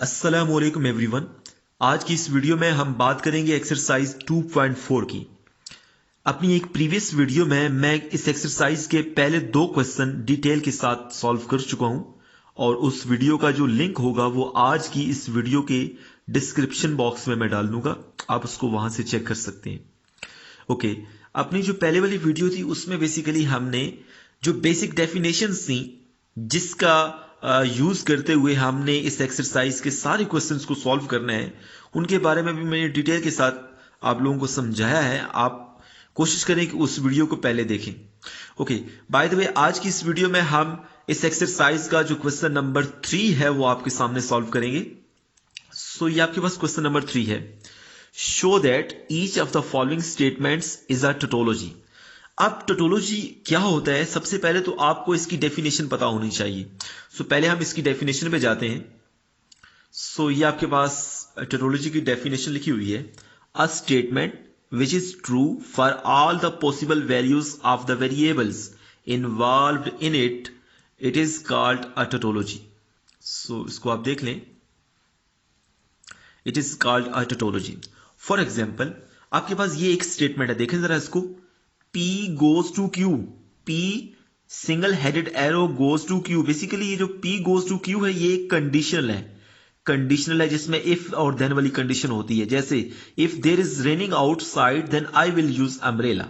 अस्सलामुअलैकुम एवरीवन। आज की इस वीडियो में हम बात करेंगे एक्सरसाइज 2.4 की। अपनी एक प्रीवियस वीडियो में मैं इस एक्सरसाइज के पहले 2 क्वेश्चन डिटेल के साथ सॉल्व कर चुका हूं और उस वीडियो का जो लिंक होगा वो आज की इस वीडियो के डिस्क्रिप्शन बॉक्स में मैं डाल दूंगा, आप उसको वहां से चेक कर सकते हैं। ओके, अपनी जो पहले वाली वीडियो थी उसमें बेसिकली हमने जो बेसिक डेफिनेशंस थी जिसका यूज करते हुए हमने इस एक्सरसाइज के सारे क्वेश्चंस को सॉल्व करना है, उनके बारे में भी मैंने डिटेल के साथ आप लोगों को समझाया है। आप कोशिश करें कि उस वीडियो को पहले देखें। ओके, बाय द वे आज की इस वीडियो में हम इस एक्सरसाइज का जो क्वेश्चन नंबर 3 है वो आपके सामने सॉल्व करेंगे। सो ये आपके पास क्वेश्चन नंबर 3 है। Show that each of the following statements is a tautology. अब टोटोलॉजी क्या होता है, सबसे पहले तो आपको इसकी डेफिनेशन पता होनी चाहिए। सो पहले हम इसकी डेफिनेशन पे जाते हैं। सो ये आपके पास टोटोलॉजी की डेफिनेशन लिखी हुई है। A statement which is true for all the possible values of the variables involved in it, it is called a tautology. So इसको आप देख लें, it is called a tautology. For example आपके पास ये एक स्टेटमेंट है, देखें जरा इसको। P goes to Q, P single headed arrow goes to Q। Basically ये जो P goes to Q है ये एक कंडीशनल है, जिसमें इफ और देन वाली कंडीशन होती है। जैसे if there is raining outside then I will use umbrella.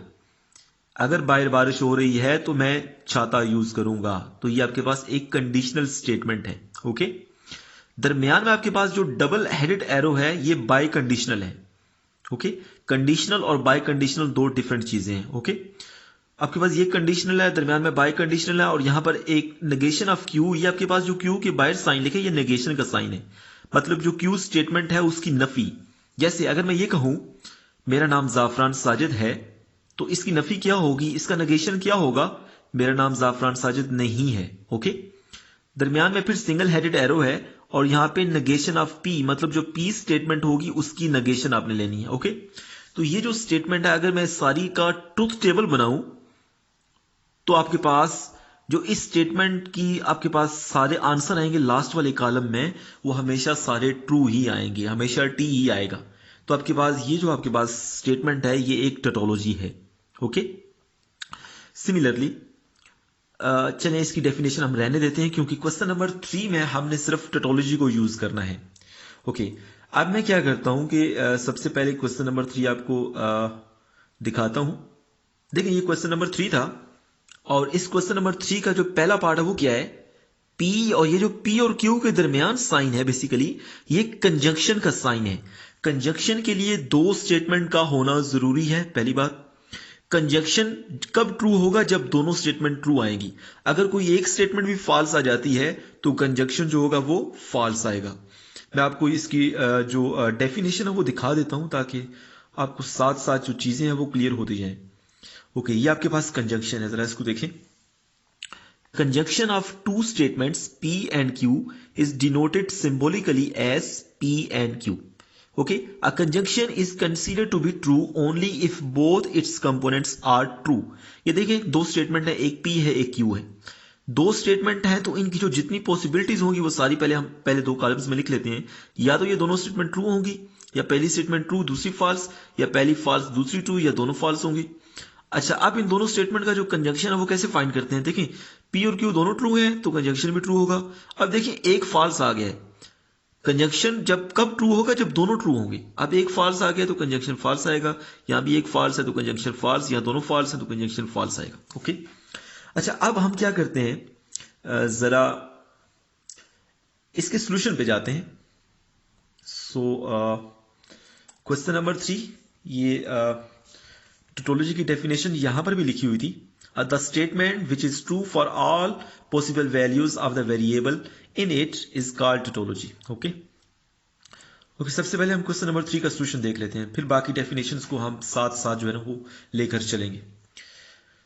अगर बाहर बारिश हो रही है तो मैं छाता यूज करूंगा। तो ये आपके पास एक कंडीशनल स्टेटमेंट है। ओके, दरमियान में आपके पास जो डबल हेडेड एरो है ये बाय कंडीशनल है। ओके, कंडीशनल और बाय कंडीशनल दो डिफरेंट चीजें हैं। ओके, आपके पास ये कंडीशनल है, दरमियान में बाय कंडीशनल है, और यहां पर एक नेगेशन ऑफ क्यू। ये आपके पास जो क्यू के बाहर साइन लिखे ये नेगेशन का साइन है, मतलब जो क्यू स्टेटमेंट है उसकी नफी। जैसे अगर मैं ये कहूं मेरा नाम जाफरान साजिद है, तो इसकी नफी क्या होगी, इसका नेगेशन क्या होगा, मेरा नाम जाफरान साजिद नहीं है। ओके, दरमियान में फिर सिंगल हेडेड एरो है और यहां पे नेगेशन ऑफ पी, मतलब जो पी स्टेटमेंट होगी उसकी नेगेशन आपने लेनी है। ओके, तो ये जो स्टेटमेंट है अगर मैं सारी का ट्रुथ टेबल बनाऊं तो आपके पास जो इस स्टेटमेंट की आपके पास सारे आंसर आएंगे लास्ट वाले कॉलम में, वो हमेशा सारे ट्रू ही आएंगे, हमेशा टी ही आएगा। तो आपके पास ये जो आपके पास स्टेटमेंट है ये एक टोटोलॉजी है। ओके, सिमिलरली चलें इसकी डेफिनेशन हम रहने देते हैं क्योंकि क्वेश्चन नंबर 3 में हमने सिर्फ टोटोलॉजी को यूज करना है। ओके, अब मैं क्या करता हूं कि सबसे पहले क्वेश्चन नंबर 3 आपको दिखाता हूं। देखिए ये क्वेश्चन नंबर 3 था और इस क्वेश्चन नंबर 3 का जो पहला पार्ट है वो क्या है, P, और ये जो P और Q के दरमियान साइन है बेसिकली ये कंजंक्शन का साइन है। कंजंक्शन के लिए दो स्टेटमेंट का होना जरूरी है। पहली बात, कंजंक्शन कब ट्रू होगा, जब दोनों स्टेटमेंट ट्रू आएंगी। अगर कोई एक स्टेटमेंट भी फॉल्स आ जाती है तो कंजंक्शन जो होगा वो फॉल्स आएगा। मैं आपको इसकी जो डेफिनेशन है वो दिखा देता हूं ताकि आपको साथ साथ जो चीजें हैं वो क्लियर होती जाएं। ओके, ये आपके पास कंजंक्शन है, जरा इसको देखें। Conjunction of two statements P and Q is denoted symbolically as P and Q. Okay, a conjunction is considered to be true only if both its components are true. ये देखिए दो statement है, एक P है एक Q है। दो statement है तो इनकी जो जितनी पॉसिबिलिटीज होंगी वो सारी पहले हम पहले दो कॉलम्स में लिख लेते हैं। या तो ये दोनों स्टेटमेंट ट्रू होंगी, या पहली स्टेटमेंट ट्रू दूसरी फॉल्स, या पहली फॉल्स दूसरी ट्रू, या दोनों फॉल्स होंगी। अच्छा, अब इन दोनों स्टेटमेंट का जो कंजंक्शन है वो कैसे फाइंड करते हैं, देखिए P और Q दोनों ट्रू हैं तो कंजंक्शन भी ट्रू होगा। अब देखिए एक फॉल्स आ गया है, कंजंक्शन जब कब ट्रू होगा, जब दोनों ट्रू होंगे। अब एक फॉल्स आ गया तो कंजंक्शन फॉल्स आएगा, यहां भी एक फॉल्स है तो कंजंक्शन फॉल्स, या दोनों फॉल्स है तो कंजंक्शन फॉल्स आएगा। ओके, अच्छा अब हम क्या करते हैं, जरा इसके सॉल्यूशन पे जाते हैं। सो क्वेश्चन नंबर 3, ये टोटोलॉजी की डेफिनेशन यहां पर भी लिखी हुई थी। The statement which is true for all possible values of the variable in it is called tautology. Okay, सबसे पहले हम क्वेश्चन नंबर 3 का सॉल्यूशन देख लेते हैं, फिर बाकी डेफिनेशंस को हम साथ साथ जो है ना वो लेकर चलेंगे।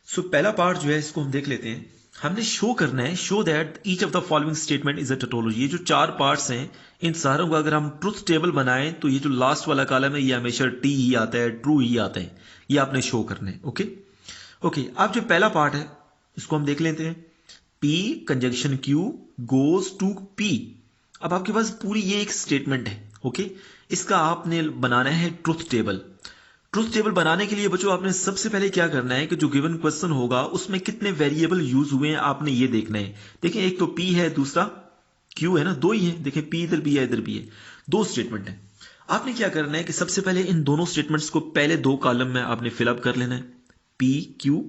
सो पहला पार्ट जो है इसको हम देख लेते हैं। हमने शो करना है, show that each of the following statement is a tautology. ये जो चार पार्ट्स हैं इन सारों का अगर हम ट्रुथ टेबल बनाएं तो ये जो लास्ट वाला कॉलम है ये हमेशा टी ही आता है, ट्रू ही आता है, ये आपने शो करना है। ओके ओके, अब जो पहला पार्ट है इसको हम देख लेते हैं। P conjunction Q goes to P अब आपके पास पूरी ये एक स्टेटमेंट है। ओके, इसका आपने बनाना है ट्रुथ टेबल। ट्रुथ टेबल बनाने के लिए बच्चों आपने सबसे पहले क्या करना है कि जो गिवन क्वेश्चन होगा उसमें कितने वेरिएबल यूज हुए हैं आपने ये देखना है। देखिए एक तो पी है, दूसरा क्यू है ना, दो ही है। देखिए पी इधर भी है, इधर भी है, दो स्टेटमेंट है। आपने क्या करना है कि सबसे पहले इन दोनों स्टेटमेंट्स को पहले दो कॉलम में आपने फिलअप कर लेना है, पी क्यू।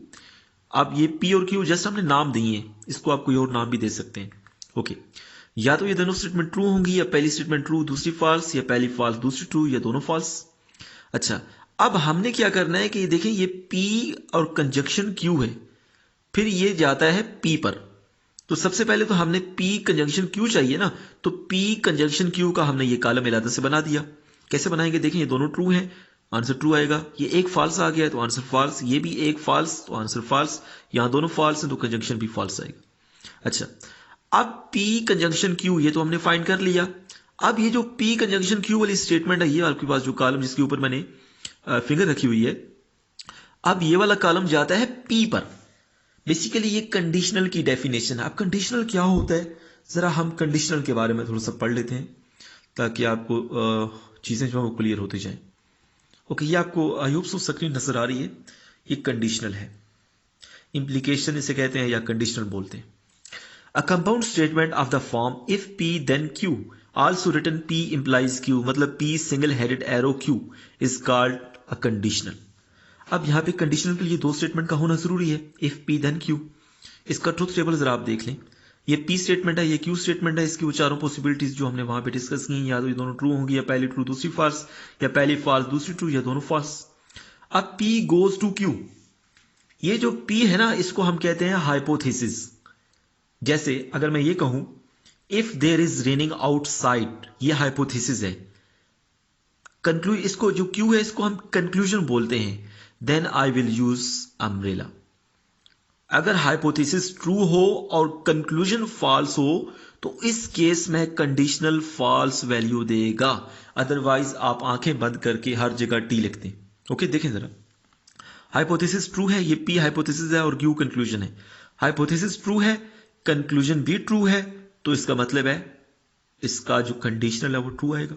अब ये पी और क्यू जस्ट हमने नाम दिए हैं, इसको आप कोई और नाम भी दे सकते हैं। ओके, या तो ये दोनों स्टेटमेंट ट्रू होंगी, या पहली स्टेटमेंट ट्रू दूसरी फॉल्स, या पहली फॉल्स दूसरी ट्रू, या दोनों फॉल्स। अच्छा, अब हमने क्या करना है कि देखें ये P और कंजंक्शन Q है, फिर ये जाता है P पर। तो सबसे पहले तो हमने P कंजंक्शन Q चाहिए ना, तो P कंजंक्शन Q का हमने ये कॉलम इलादा से बना दिया। कैसे बनाएंगे, देखें ये दोनों ट्रू हैं, आंसर ट्रू आएगा। ये एक फॉल्स आ गया है तो आंसर फॉल्स, ये भी एक फॉल्स तो आंसर फॉल्स, यहां दोनों फॉल्स हैं तो कंजंक्शन भी फॉल्स आएगा। अच्छा, अब P कंजंक्शन Q ये तो हमने फाइंड कर लिया। अब ये जो P कंजंक्शन Q वाली स्टेटमेंट है, ये आपके पास जो कॉलम जिसके ऊपर मैंने फिगर रखी हुई है, अब ये वाला कॉलम जाता है P पर। बेसिकली ये कंडीशनल की डेफिनेशन है। अब कंडीशनल क्या होता है, जरा हम कंडीशनल के बारे में थोड़ा सा पढ़ लेते हैं ताकि आपको चीजें जो है वो क्लियर होती जाएं। ओके, ये आपको आई होप सो स्क्रीन नजर आ रही है। ये कंडीशनल है, इंप्लीकेशन इसे कहते हैं या कंडीशनल बोलते हैं। A compound statement of the form if P then Q, also written P implies Q, मतलब P single headed arrow Q is called a conditional। अब यहां पे कंडीशनल के लिए दो स्टेटमेंट का होना जरूरी है, if P then Q। इसका ट्रुथ टेबल जरा आप देख लें, ये P स्टेटमेंट है, ये Q स्टेटमेंट है। इसकी वो चारों पॉसिबिलिटीज जो हमने वहां पे डिस्कस की, या तो ये दोनों ट्रू होंगी, या पहली ट्रू दूसरी फॉल्स, या पहली फॉल्स दूसरी ट्रू, या दोनों फॉल्स। अब P गोज टू Q, ये जो P है ना इसको हम कहते हैं हाइपोथेसिस। जैसे अगर मैं ये कहूं if there is raining outside, ये हाइपोथेसिस है। इसको जो क्यू है इसको हम कंक्लूजन बोलते हैं, then I will use umbrella. अगर हाइपोथेसिस ट्रू हो और कंक्लूजन फॉल्स हो तो इस केस में कंडीशनल फॉल्स वैल्यू देगा, अदरवाइज आप आंखें बंद करके हर जगह टी लिखते हैं। ओके, देखें जरा, हाइपोथेसिस ट्रू है, ये पी हाइपोथेसिस है और क्यू कंक्लूजन है। हाइपोथेसिस ट्रू है, कंक्लूजन भी ट्रू है, तो इसका मतलब है इसका जो कंडीशनल है वो ट्रू आएगा।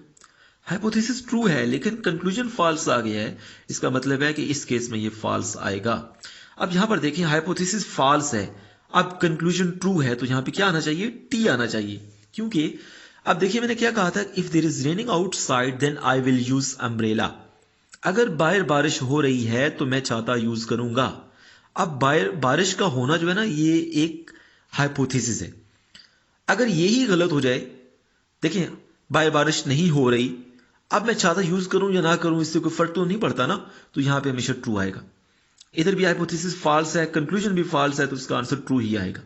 हाइपोथेसिस ट्रू है लेकिन कंक्लूजन फॉल्स आ गया है, इसका मतलब है कि इस केस में ये फॉल्स आएगा। अब यहां पर देखिए हाइपोथेसिस फॉल्स है, अब कंक्लूजन ट्रू है, तो यहां पे क्या आना चाहिए, टी आना चाहिए। क्योंकि अब देखिए मैंने क्या कहा था, if there is raining outside then I will use umbrella. अगर बाहर बारिश हो रही है तो मैं छाता यूज करूंगा। अब बाहर बारिश का होना जो है ना ये एक हाइपोथेसिस है। अगर यही गलत हो जाए, देखिए बाहर बारिश नहीं हो रही, अब मैं छाता यूज करूं या ना करूं इससे कोई फर्क तो नहीं पड़ता ना, तो यहां पे हमेशा ट्रू आएगा। इधर भी हाइपोथेसिस फॉल्स है, कंक्लूजन भी फॉल्स है, तो इसका आंसर ट्रू ही आएगा।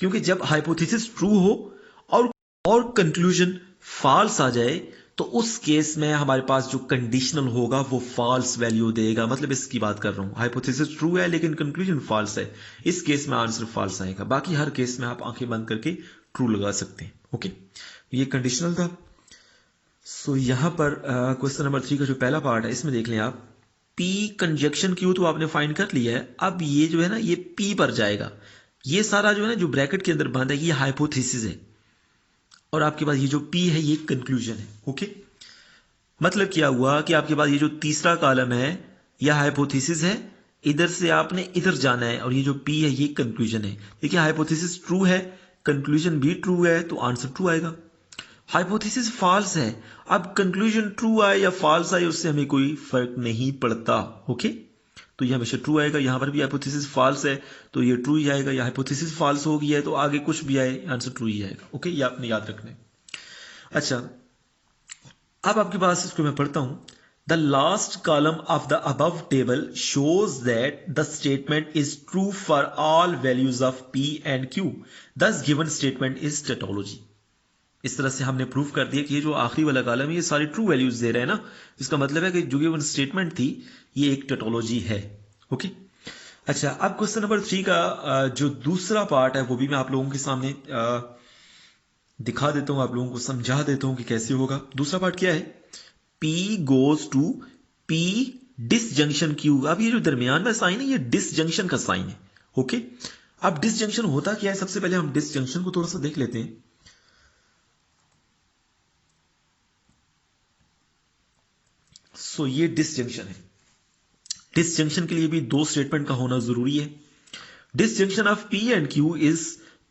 क्योंकि जब हाइपोथेसिस ट्रू हो और कंक्लूजन फॉल्स आ जाए तो उस केस में हमारे पास जो कंडीशनल होगा वो फॉल्स वैल्यू देगा। मतलब इसकी बात कर रहा हूं, हाइपोथेसिस ट्रू है लेकिन कंक्लूजन फॉल्स है, इस केस में आंसर फॉल्स आएगा। बाकी हर केस में आप आंखें बंद करके ट्रू लगा सकते हैं। ओके, ये कंडीशनल था। सो यहां पर क्वेश्चन नंबर 3 का जो पहला पार्ट है इसमें देख लें आप, P कंजक्शन Q तो आपने फाइंड कर लिया है। अब ये जो है ना ये P पर जाएगा, ये सारा जो है ना जो ब्रैकेट के अंदर बंद है ये हाइपोथेसिस है, और आपके पास ये जो P है ये कंक्लूजन है। ओके, मतलब क्या हुआ कि आपके पास ये जो तीसरा कॉलम है यह हाइपोथेसिस है, इधर से आपने इधर जाना है, और ये जो P है ये कंक्लूजन है। देखिए हाइपोथेसिस ट्रू है, कंक्लूजन भी ट्रू है, तो आंसर ट्रू आएगा। हाइपोथेसिस फॉल्स है, अब कंक्लूजन ट्रू आए या फॉल्स आए उससे हमें कोई फर्क नहीं पड़ता। ओके, तो ये हमेशा ट्रू आएगा। यहां पर भी हाइपोथेसिस फॉल्स है तो ये ट्रू ही आएगा, या हाइपोथेसिस फॉल्स हो गया है तो आगे कुछ भी आए आंसर ट्रू ही आएगा। ओके, ये आपने याद रखना है। अच्छा, अब आपके पास इसको मैं पढ़ता हूं, the last column of the above table shows that the statement is true for all values of P and Q, दस गिवन स्टेटमेंट इज टेटोलॉजी। इस तरह से हमने प्रूव कर दिया कि ये जो आखिरी वाला कॉलम है ये सारी ट्रू वैल्यूज दे रहे हैं ना, इसका मतलब है कि जो गिवन स्टेटमेंट थी ये एक टेटोलॉजी है। ओके, अच्छा, अब क्वेश्चन नंबर 3 का जो दूसरा पार्ट है वो भी मैं आप लोगों के सामने दिखा देता हूं, आप लोगों को समझा देता हूं कि कैसे होगा। दूसरा पार्ट क्या है, P goes to P disjunction Q। अब ये जो दरमियान में साइन है ये डिसजंक्शन का साइन है। ओके, अब डिसजंक्शन होता क्या है, सबसे पहले हम डिसजंक्शन को थोड़ा सा देख लेते हैं। सो ये डिसजंक्शन है। डिसजंक्शन के लिए भी दो स्टेटमेंट का होना जरूरी है। Disjunction of P and Q is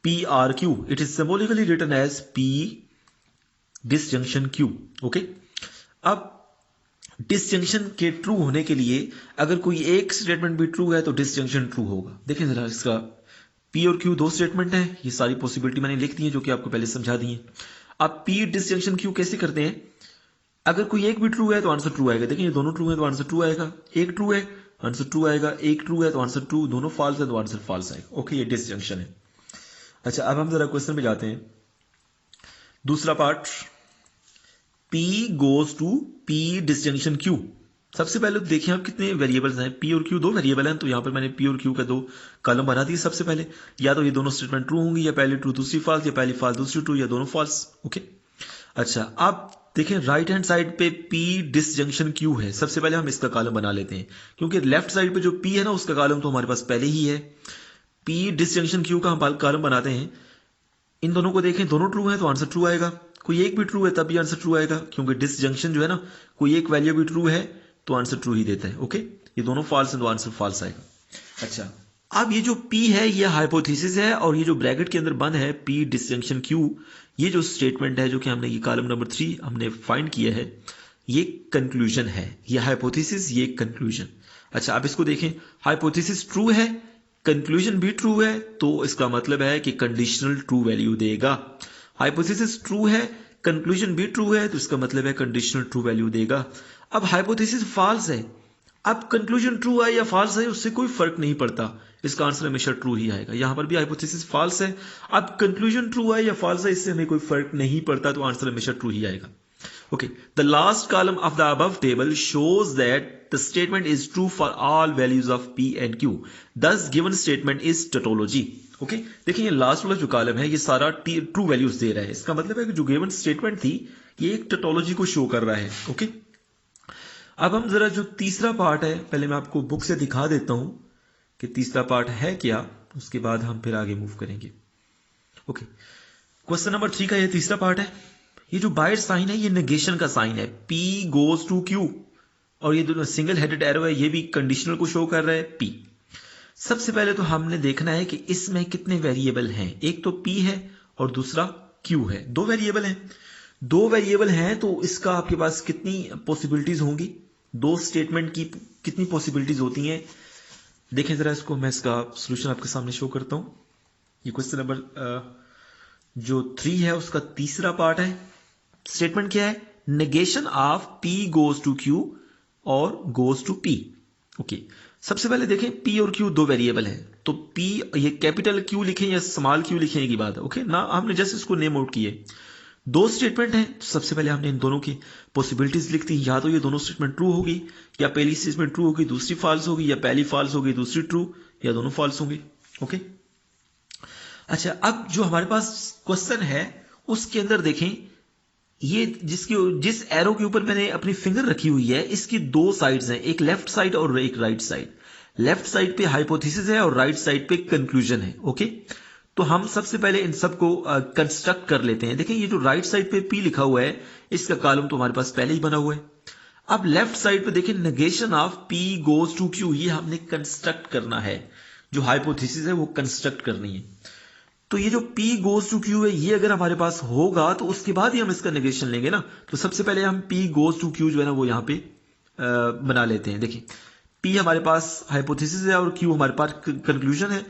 PRQ. It is symbolically written as P disjunction Q. Okay, अब डिसजंक्शन के ट्रू होने के लिए अगर कोई एक स्टेटमेंट भी ट्रू है तो डिसजंक्शन ट्रू होगा। देखिए जरा, इसका P और Q दो स्टेटमेंट है, ये सारी पॉसिबिलिटी मैंने लिख दी है जो कि आपको पहले समझा दी है। अब P डिसजंक्शन Q कैसे करते हैं? अगर कोई एक भी ट्रू है तो आंसर ट्रू आएगा। देखिए ये दोनों ट्रू है तो आंसर ट्रू आएगा, एक ट्रू है आंसर ट्रू आएगा, एक ट्रू है तो आंसर ट्रू, दोनों फॉल्स है तो आंसर फॉल्स आएगा। ओके, ये डिसजंक्शन है। अच्छा, अब हम जरा क्वेश्चन पे जाते हैं। दूसरा part, P goes to P disjunction Q। सबसे पहले तो देखिए आप कितने वेरिएबल्स हैं, P और Q दो वेरिएबल हैं, तो यहां पर मैंने P और Q का दो कॉलम बना दिए। सबसे पहले या तो ये दोनों स्टेटमेंट ट्रू होंगी, या पहली ट्रू दूसरी फॉल्स, या पहली फॉल्स दूसरी ट्रू, या दोनों फॉल्स। ओके, अच्छा अब देखिए राइट हैंड साइड पे P डिसजंक्शन Q है। सबसे पहले हम इसका कॉलम बना लेते हैं, क्योंकि लेफ्ट साइड पे जो P है ना उसका कॉलम तो हमारे पास पहले ही है। P डिसजंक्शन Q का हम कॉलम बनाते हैं। इन दोनों को देखें, दोनों ट्रू है तो आंसर ट्रू आएगा, कोई एक भी ट्रू है तब भी आंसर ट्रू आएगा, क्योंकि डिसजंक्शन जो है ना, कोई एक वैल्यू भी ट्रू है तो आंसर ट्रू ही देता है। ओके, ये दोनों फॉल्स है तो आंसर फॉल्स आएगा। अच्छा, अब ये जो P है ये हाइपोथेसिस है, और ये जो ब्रैकेट के अंदर बंद है P डिसजंक्शन Q, ये जो स्टेटमेंट है जो कि हमने ये कॉलम नंबर 3 हमने फाइंड किया है, ये कंक्लूजन है। ये हाइपोथेसिस, ये कंक्लूजन। अच्छा, अब इसको देखें, हाइपोथेसिस ट्रू है, कंक्लूजन भी ट्रू है, तो इसका मतलब है कि कंडीशनल ट्रू वैल्यू देगा। हाइपोथेसिस ट्रू है, कंक्लूजन भी ट्रू है, तो इसका मतलब है कंडीशनल ट्रू वैल्यू देगा। अब हाइपोथेसिस फॉल्स है, अब कंक्लूजन ट्रू है या फॉल्स है उससे कोई फर्क नहीं पड़ता, इसका आंसर हमेशा ट्रू ही आएगा। यहां पर भी हाइपोथेसिस फॉल्स है, अब कंक्लूजन ट्रू है या फॉल्स है इससे हमें कोई फर्क नहीं पड़ता, तो आंसर हमेशा ट्रू ही आएगा। Okay, the last column of the above table shows that the statement is true for all values of P and Q. Thus, given statement is tautology. Okay, देखिए ये लास्ट वाला जो कॉलम है ये सारा ट्रू वैल्यूज दे रहा है। इसका मतलब है कि जो गिवन स्टेटमेंट थी ये एक टोटोलॉजी को शो कर रहा है। ओके, अब हम जरा जो तीसरा पार्ट है पहले मैं आपको बुक से दिखा देता हूं कि तीसरा पार्ट है क्या, उसके बाद हम फिर आगे मूव करेंगे। ओके, क्वेश्चन नंबर 3 का ये तीसरा पार्ट है। ये जो बायर साइन है ये नेगेशन का साइन है, P गोज टू Q, और ये जो सिंगल हेडेड एरो है ये भी कंडीशनल को शो कर रहा है P। सबसे पहले तो हमने देखना है कि इसमें कितने वेरिएबल हैं। एक तो P है और दूसरा Q है, दो वेरिएबल हैं। दो वेरिएबल हैं तो इसका आपके पास कितनी पॉसिबिलिटीज होंगी, दो स्टेटमेंट की कितनी पॉसिबिलिटीज होती हैं। देखें जरा इसको, मैं इसका सोल्यूशन आपके सामने शो करता हूं। ये क्वेश्चन नंबर जो 3 है उसका तीसरा पार्ट है। स्टेटमेंट क्या है, negation of P goes to Q और गोज टू P। ओके, सबसे पहले देखें P और Q दो वेरिएबल हैं, तो P ये कैपिटल Q लिखें या स्मॉल q लिखें की बात है। ओके ना, हमने जस्ट इसको नेम आउट किए। दो स्टेटमेंट हैं, सबसे पहले हमने इन दोनों की पॉसिबिलिटीज लिख दी, या तो ये दोनों स्टेटमेंट ट्रू होगी, या पहली स्टेटमेंट ट्रू होगी दूसरी फॉल्स होगी, या पहली फॉल्स होगी दूसरी ट्रू, या दोनों फॉल्स होंगी। ओके, अच्छा अब जो हमारे पास क्वेश्चन है उसके अंदर देखें, ये जिस एरो के ऊपर मैंने अपनी फिंगर रखी हुई है इसकी दो साइड्स हैं, एक लेफ्ट साइड और एक राइट साइड। लेफ्ट साइड पे हाइपोथेसिस है और राइट साइड पे कंक्लूजन है। ओके, तो हम सबसे पहले इन सबको कंस्ट्रक्ट कर लेते हैं। देखिए ये जो राइट साइड पे P लिखा हुआ है इसका कॉलम तो हमारे पास पहले ही बना हुआ है। अब लेफ्ट साइड पे देखिए negation of P goes to Q, ये हमने कंस्ट्रक्ट करना है, जो हाइपोथेसिस है वो कंस्ट्रक्ट करनी है। तो ये जो P गोज टू Q है ये अगर हमारे पास होगा तो उसके बाद ही हम इसका नेगेशन लेंगे ना। तो सबसे पहले हम P गोज टू Q जो है ना वो यहां पे बना लेते हैं। देखिए P हमारे पास हाइपोथेसिस है और Q हमारे पास कंक्लूजन है।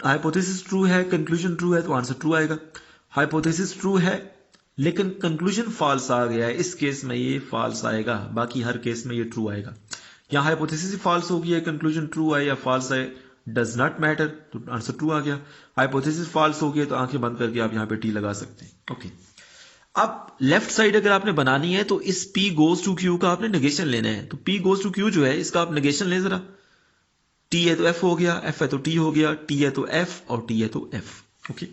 हाइपोथेसिस ट्रू है, कंक्लूजन ट्रू है तो आंसर ट्रू आएगा। हाइपोथेसिस ट्रू है लेकिन कंक्लूजन फॉल्स आ गया है, इस केस में ये फॉल्स आएगा, बाकी हर केस में ये ट्रू आएगा। यहाँ हाइपोथेसिस फॉल्स हो गई है, कंक्लूजन ट्रू आए या फॉल्स आए डज नॉट मैटर, तो आंसर ट्रू आ गया। हाइपोथेसिस फॉल्स हो गया तो आंखें बंद करके आप यहाँ पे टी लगा सकते हैं। ओके, अब लेफ्ट साइड अगर आपने बनानी है तो इस P गोज टू Q का आपने नेगेशन लेना है। तो P गोज टू Q जो है इसका आप नेगेशन लें जरा। T है तो F हो गया, F है तो T हो गया, T है तो F और T है तो F। ओके,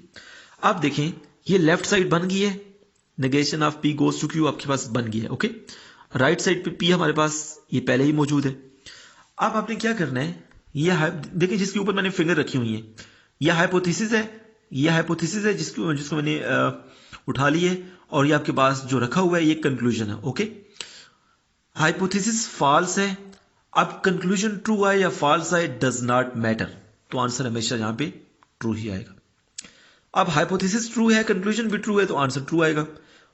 अब देखें ये लेफ्ट साइड बन गई है, negation of P goes to Q आपके पास बन गया है। ओके, राइट साइड पे P हमारे पास ये पहले ही मौजूद है। अब आपने क्या करना है, ये देखिए जिसके ऊपर मैंने फिंगर रखी हुई है यह हाइपोथेसिस है, यह हाइपोथेसिस है जिसको मैंने उठा ली है, और ये आपके पास जो रखा हुआ है ये कंक्लूजन है। ओके, हाइपोथेसिस फॉल्स है, अब कंक्लूजन ट्रू है या फॉल्स है डज नॉट मैटर, तो आंसर हमेशा यहां पे ट्रू ही आएगा। अब हाइपोथेसिस ट्रू है, कंक्लूजन भी ट्रू है, तो आंसर ट्रू आएगा।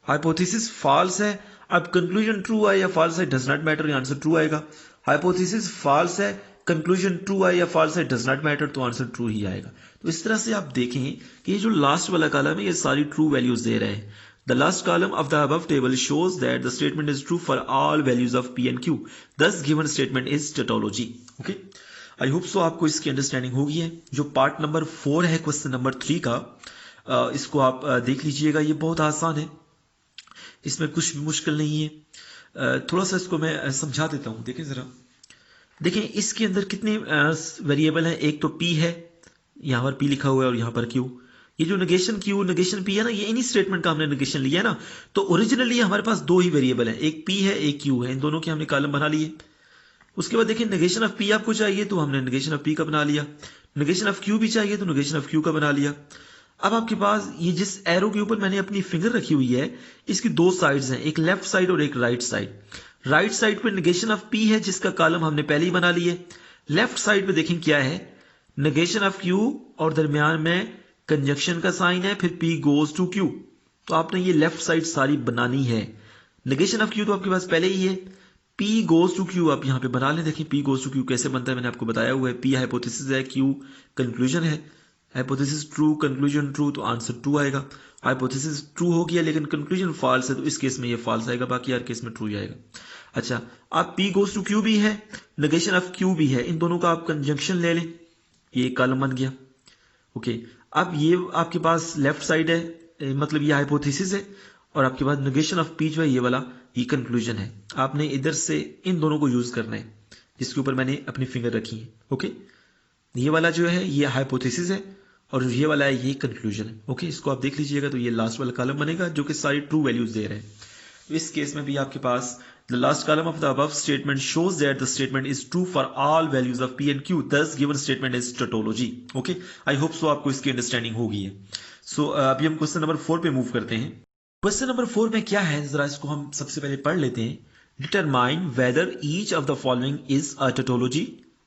हाइपोथेसिस फॉल्स है, अब कंक्लूजन ट्रू है या फॉल्स है does not matter, answer true आएगा। हाइपोथेसिस फॉल्स है, कंक्लूजन ट्रू है या फॉल्स है डज नॉट मैटर, तो आंसर ट्रू ही आएगा। तो इस तरह से आप देखें कि ये जो लास्ट वाला कॉलम है ये सारी ट्रू वैल्यूज दे रहे हैं। The last column of the above table shows that the statement is true for all values of P and Q. Thus given statement is tautology. Okay? I hope so आपको इसकी understanding होगी है। जो part number 4 है question number 3 का, इसको आप देख लीजिएगा, ये बहुत आसान है, इसमें कुछ भी मुश्किल नहीं है। थोड़ा सा इसको मैं समझा देता हूं, देखें जरा। देखें इसके अंदर कितने वेरिएबल हैं, एक तो P है, यहां पर P लिखा हुआ है और यहां पर Q। ये जो नेगेशन Q नेगेशन P है ना, ये इन्हीं स्टेटमेंट का हमने नेगेशन लिया है ना। तो ओरिजिनली हमारे पास दो ही वेरिएबल है, एक P है एक Q है, इन दोनों के हमने कॉलम बना लिए। उसके बाद देखिए नेगेशन ऑफ P आपको चाहिए तो हमने नेगेशन ऑफ P का बना लिया, नेगेशन ऑफ Q भी चाहिए तो नेगेशन ऑफ Q का बना लिया। अब आपके पास ये जिस एरो के ऊपर मैंने अपनी फिंगर रखी हुई है, इसकी दो साइड्स हैं, एक लेफ्ट साइड और एक राइट साइड। राइट साइड पे नेगेशन ऑफ P है जिसका कॉलम हमने पहले ही बना लिए। लेफ्ट साइड पे देखें क्या है, नेगेशन ऑफ Q और दरमियान में कंजक्शन का साइन है, फिर P गोज टू Q। तो आपने ये लेफ्ट साइड सारी बनानी है। नेगेशन ऑफ Q तो आपके पास पहले ही है, P गोज टू Q आप यहां पे बना लें। देखिए P गोज टू Q कैसे बनता है मैंने आपको बताया हुआ है। P हाइपोथेसिस है, Q कंक्लूजन है। हाइपोथेसिस ट्रू, कंक्लूजन ट्रू, तो आंसर ट्रू आएगा। हाइपोथेसिस ट्रू हो गया लेकिन कंक्लूजन फॉल्स है, तो इस केस में ये फॉल्स आएगा, बाकी हर केस में ट्रू ही आएगा। अच्छा, आप P गोज टू Q भी है, नेगेशन ऑफ Q भी है, इन दोनों का आप कंजंक्शन ले लें, ये कॉलम बन गया। ओके, अब ये आपके पास लेफ्ट साइड है, मतलब ये हाइपोथेसिस है, और आपके पास नेगेशन ऑफ P जो है ये वाला, ये कंक्लूजन है। आपने इधर से इन दोनों को यूज करना है जिसके ऊपर मैंने अपनी फिंगर रखी है। ओके, ये वाला जो है ये हाइपोथेसिस है और ये वाला है ये कंक्लूजन है। ओके, इसको आप देख लीजिएगा तो ये लास्ट वाला कॉलम बनेगा जो कि सारी ट्रू वैल्यूज दे रहे हैं। तो इस केस में भी आपके पास the last column of the above statement shows that the statement is true for all values of P and Q. Thus given statement is tautology. Okay, I hope so आपको इसकी understanding होगी है। सो अभी हम question number 4 पे move करते हैं। Question number 4 में क्या है, जरा इसको हम सबसे पहले पढ़ लेते हैं। Determine whether each of the following is a tautology,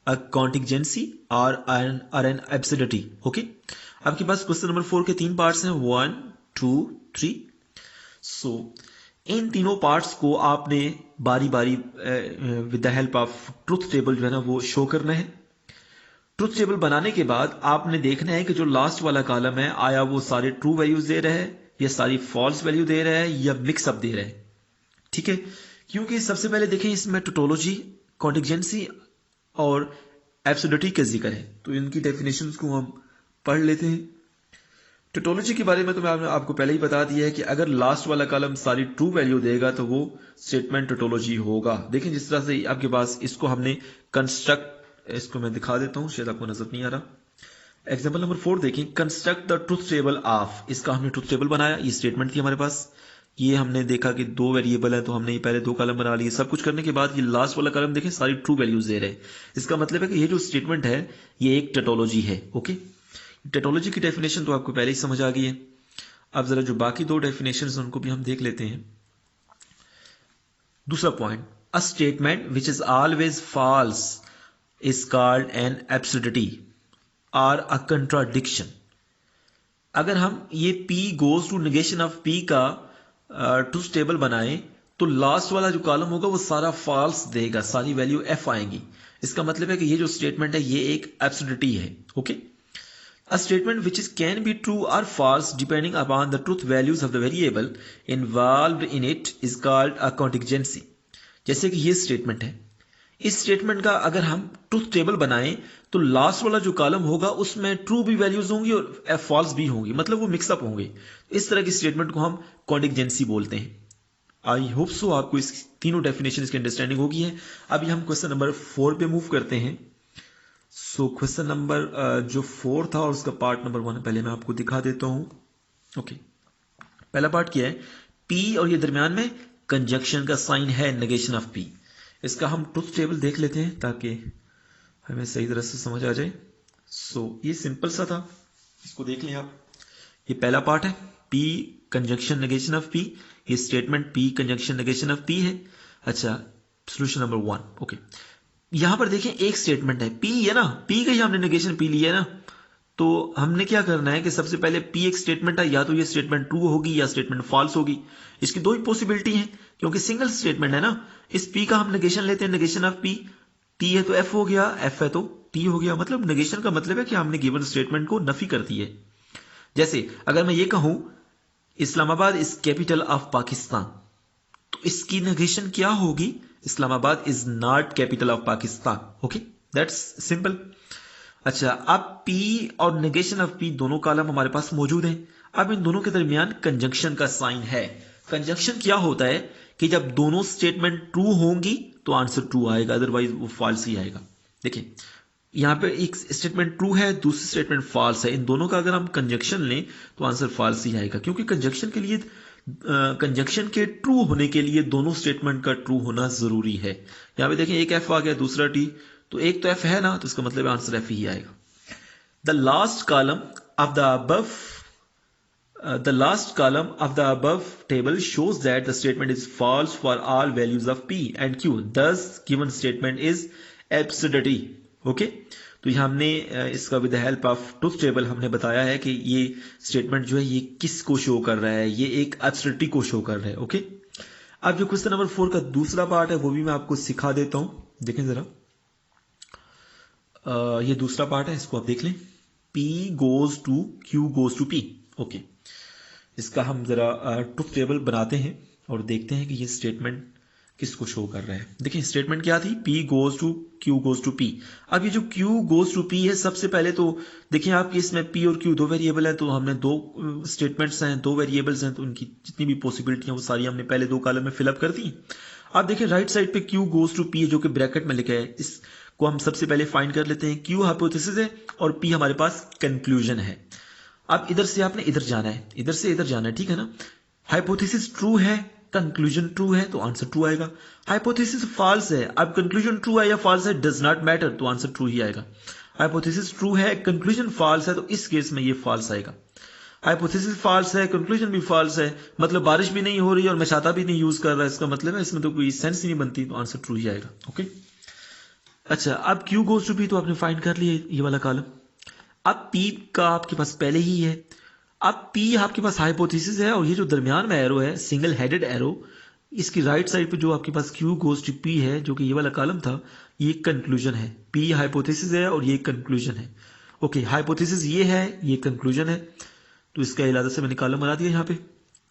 a contingency or an absurdity. Okay, आपके पास क्वेश्चन नंबर 4 के तीन पार्ट्स हैं, 1 2 3। सो इन तीनों पार्ट्स को आपने बारी बारी with the help of truth table जो है ना वो शो करना है। ट्रुथ टेबल बनाने के बाद आपने देखना है कि जो लास्ट वाला कॉलम है, आया वो सारे ट्रू वैल्यूज दे रहा है या सारी फॉल्स वैल्यू दे रहा है या मिक्सअप दे रहा है। ठीक है, क्योंकि सबसे पहले देखें इसमें टोटोलॉजी, कॉन्टिजेंसी और एब्सोल्यूटिटी का जिक्र है, तो इनकी डेफिनेशंस को हम पढ़ लेते हैं। टोटोलॉजी के बारे में तो मैंने आपको पहले ही बता दिया है कि अगर लास्ट वाला कॉलम सारी ट्रू वैल्यू देगा तो वो स्टेटमेंट टोटोलॉजी होगा। देखें जिस तरह से आपके पास इसको हमने कंस्ट्रक्ट, इसको मैं दिखा देता हूं, शायद आपको नजर नहीं आ रहा। एग्जांपल नंबर 4 देखें, construct the truth table of, इसका हमने ट्रुथ टेबल बनाया, ये स्टेटमेंट थी हमारे पास। ये हमने देखा कि दो वेरिएबल है तो हमने ये पहले दो कॉलम बना लिए। सब कुछ करने के बाद ये लास्ट वाला कॉलम देखें सारी ट्रू वैल्यूज दे रहे हैं। इसका मतलब है कि ये जो स्टेटमेंट है ये एक टोटोलॉजी है। ओके, टोटोलॉजी की डेफिनेशन तो आपको पहले ही समझ आ गई है। अब जरा जो बाकी दो डेफिनेशन हैं उनको भी हम देख लेते हैं। दूसरा point, a statement which is always false is called an absurdity और अ कंट्राडिक्शन। अगर हम ये P goes to negation of P का ट्रूथ टेबल बनाएं तो लास्ट वाला जो कॉलम होगा वो सारा फॉल्स देगा, सारी वैल्यू F आएंगी। इसका मतलब है कि ये जो स्टेटमेंट है ये एक एब्सर्डिटी है। Okay, A statement which can be true or false depending upon the truth values of the variable involved in it is called a contingency. जैसे कि ये स्टेटमेंट है, इस स्टेटमेंट का अगर हम ट्रूथ टेबल बनाएं तो लास्ट वाला जो कॉलम होगा उसमें ट्रू भी वैल्यूज होंगी और फॉल्स भी होंगी, मतलब वो मिक्सअप होंगे। इस तरह की स्टेटमेंट को हम कॉन्टिजेंसी बोलते हैं। आई होप सो आपको इस तीनों डेफिनेशन की अंडरस्टैंडिंग होगी है। अभी हम क्वेश्चन नंबर 4 पे मूव करते हैं। सो क्वेश्चन नंबर जो 4 था और उसका पार्ट नंबर 1 पहले मैं आपको दिखा देता हूं। ओके, पहला पार्ट क्या है, P और ये दरमियान में कंजंक्शन का साइन है नेगेशन ऑफ P। इसका हम ट्रुथ टेबल देख लेते हैं ताकि हमें सही तरह से समझ आ जाए। सो ये सिंपल सा था, इसको देख लें आप। ये पहला पार्ट है, P conjunction negation of P, ये statement P conjunction negation of P है। अच्छा, सोल्यूशन नंबर 1। ओके, यहां पर देखें एक स्टेटमेंट है पी है ना, पी का ही हमने नेगेशन पी लिया है ना, तो हमने क्या करना है कि सबसे पहले पी एक स्टेटमेंट है, या तो ये स्टेटमेंट ट्रू होगी या स्टेटमेंट फॉल्स होगी। इसकी दो ही पॉसिबिलिटी है क्योंकि सिंगल स्टेटमेंट है ना। इस पी का हम नेगेशन लेते हैं, नेगेशन ऑफ पी, टी है तो एफ हो गया, एफ है तो टी हो गया। मतलब नेगेशन का मतलब है कि हमने गिवन स्टेटमेंट को नफी कर दी है। जैसे अगर मैं ये कहूं Islamabad is capital of Pakistan, तो इसकी नेगेशन क्या होगी, Islamabad is not capital of Pakistan. Okay, that's simple. अच्छा, अब P और नेगेशन ऑफ P दोनों कॉलम हमारे पास मौजूद हैं। अब इन दोनों के दरमियान कंजंक्शन का साइन है। कंजंक्शन क्या होता है कि जब दोनों स्टेटमेंट ट्रू होंगी तो आंसर ट्रू आएगा, अदरवाइज वो फॉल्स ही आएगा। देखिए यहां पे एक स्टेटमेंट ट्रू है, दूसरी स्टेटमेंट फॉल्स है, इन दोनों का अगर हम कंजंक्शन लें तो आंसर फॉल्स ही आएगा, क्योंकि कंजंक्शन के लिए कंजंक्शन के ट्रू होने के लिए दोनों स्टेटमेंट का ट्रू होना जरूरी है। यहां पे देखें एक एफ आ गया, दूसरा टी, तो एक तो एफ है ना, तो इसका मतलब आंसर एफ ही आएगा। The last column of the above table shows that the statement is false for all values of p and q, thus given statement is absurdity। Okay, तो ये हमने इसका with the help of truth table हमने बताया है कि ये statement जो है ये किस को शो कर रहा है, ये एक एब्सर्डिटी को शो कर रहा है। ओके, अब जो क्वेश्चन नंबर 4 का दूसरा पार्ट है वो भी मैं आपको सिखा देता हूं, देखें जरा। ये दूसरा पार्ट है, इसको आप देख लें। P goes to Q goes to P। Okay, इसका हम जरा ट्रुथ टेबल बनाते हैं और देखते हैं कि ये स्टेटमेंट किसको शो कर रहा है। देखिए स्टेटमेंट क्या थी, P goes to Q goes to P। अब ये जो Q गोज टू P है, सबसे पहले तो देखिए आपकी इसमें P और Q दो वेरिएबल है, तो हमने दो स्टेटमेंट्स हैं, दो वेरिएबल्स हैं, तो उनकी जितनी भी पॉसिबिलिटी है वो सारी हमने पहले दो कॉलम में फिलअप कर दी। अब देखिए राइट साइड पे Q गोज टू P है जो कि ब्रैकेट में लिखा है, इसको हम सबसे पहले फाइंड कर लेते हैं। Q हाइपोथेसिस है और P हमारे पास कंक्लूजन है। अब इधर से आपने इधर जाना है, इधर से इधर जाना है, ठीक है ना। हाइपोथेसिस ट्रू है, कंक्लूजन ट्रू है, तो आंसर ट्रू आएगा। हाइपोथेसिस फॉल्स है, अब कंक्लूजन ट्रू है या फॉल्स है डज नॉट मैटर, तो आंसर ट्रू ही आएगा। हाइपोथेसिस ट्रू है, कंक्लूजन फॉल्स है, तो इस केस में ये फॉल्स आएगा। हाइपोथेसिस फॉल्स है, कंक्लूजन भी फॉल्स है, मतलब बारिश भी नहीं हो रही और मैं छाता भी नहीं यूज कर रहा, इसका मतलब है इसमें तो कोई सेंस ही नहीं बनती, तो आंसर ट्रू ही आएगा। ओके, अच्छा, अब Q गोज टू P तो आपने फाइंड कर लिया ये वाला कॉलम। अब P का आपके पास पहले ही है। अब P आपके पास हाइपोथेसिस है और ये जो दरमियान में एरो है, सिंगल हेडेड एरो, इसकी राइट साइड पे जो आपके पास Q गोज टू P है, जो कि ये वाला कॉलम था, ये कंक्लूजन है। P हाइपोथेसिस है और ये कंक्लूजन है। ओके, हाइपोथेसिस ये है, ये कंक्लूजन है, तो इसका इलाजा से मैंने कॉलम बना दिया यहाँ पे।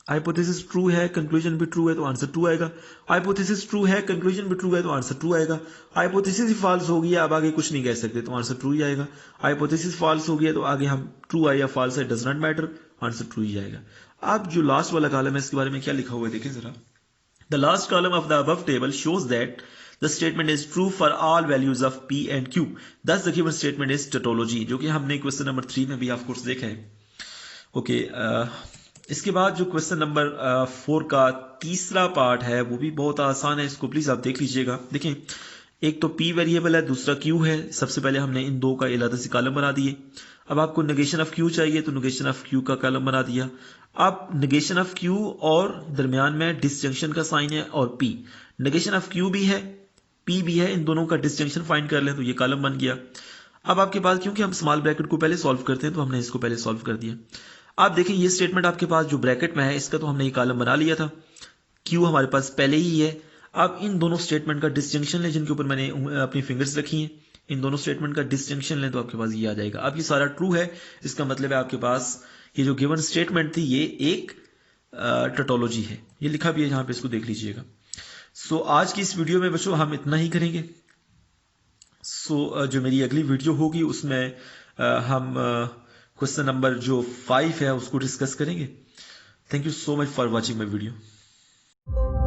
हाइपोथेसिस ट्रू है, कंक्लूजन भी ट्रू है, तो आंसर ट्रू आएगा। हाइपोथेसिस ट्रू है, कंक्लूजन भी ट्रू है, तो आंसर ट्रू आएगा। हाइपोथेसिस ही फॉल्स हो गया, अब आगे कुछ नहीं कह सकते, तो आंसर ट्रू ही आएगा। हाइपोथेसिस फॉल्स हो गया, तो आगे हम ट्रू आया या फॉल्स है does not matter, answer true ही आएगा। अब जो लास्ट वाला कॉलम है, इसके बारे में क्या लिखा हुआ है देखें जरा। The last column of the above table shows that the statement is true for all values of P and Q, दस the given statement is tautology, जो कि हमने क्वेश्चन नंबर 3 में भी ऑफ कोर्स देखा है। ओके, इसके बाद जो क्वेश्चन नंबर 4 का तीसरा पार्ट है वो भी बहुत आसान है, इसको प्लीज आप देख लीजिएगा। देखें एक तो P वेरिएबल है, दूसरा Q है। सबसे पहले हमने इन दो का इलादा से कॉलम बना दिए। अब आपको नेगेशन ऑफ Q चाहिए, तो नेगेशन ऑफ Q का कॉलम बना दिया। अब नेगेशन ऑफ Q और दरमियान में डिसजंक्शन का साइन है और P, नेगेशन ऑफ Q भी है, P भी है, इन दोनों का डिसजंक्शन फाइंड कर लें तो ये कॉलम बन गया। अब आपके पास, क्योंकि हम स्मॉल ब्रैकेट को पहले सॉल्व करते हैं, तो हमने इसको पहले सॉल्व कर दिया। आप देखें ये स्टेटमेंट आपके पास जो ब्रैकेट में है, इसका तो हमने ये कॉलम बना लिया था, Q हमारे पास पहले ही है। अब इन दोनों स्टेटमेंट का डिसजंक्शन लें, जिनके ऊपर मैंने अपनी फिंगर्स रखी हैं, इन दोनों स्टेटमेंट का डिसजंक्शन लें तो आपके पास ये आ जाएगा। अब ये सारा ट्रू है, इसका मतलब है आपके पास ये जो गिवन स्टेटमेंट थी ये एक टोटोलॉजी है, ये लिखा भी है यहाँ पे, इसको देख लीजिएगा। सो आज की इस वीडियो में बच्चों हम इतना ही करेंगे। सो जो मेरी अगली वीडियो होगी उसमें हम क्वेश्चन नंबर जो 5 है उसको डिस्कस करेंगे। Thank you so much for watching my video.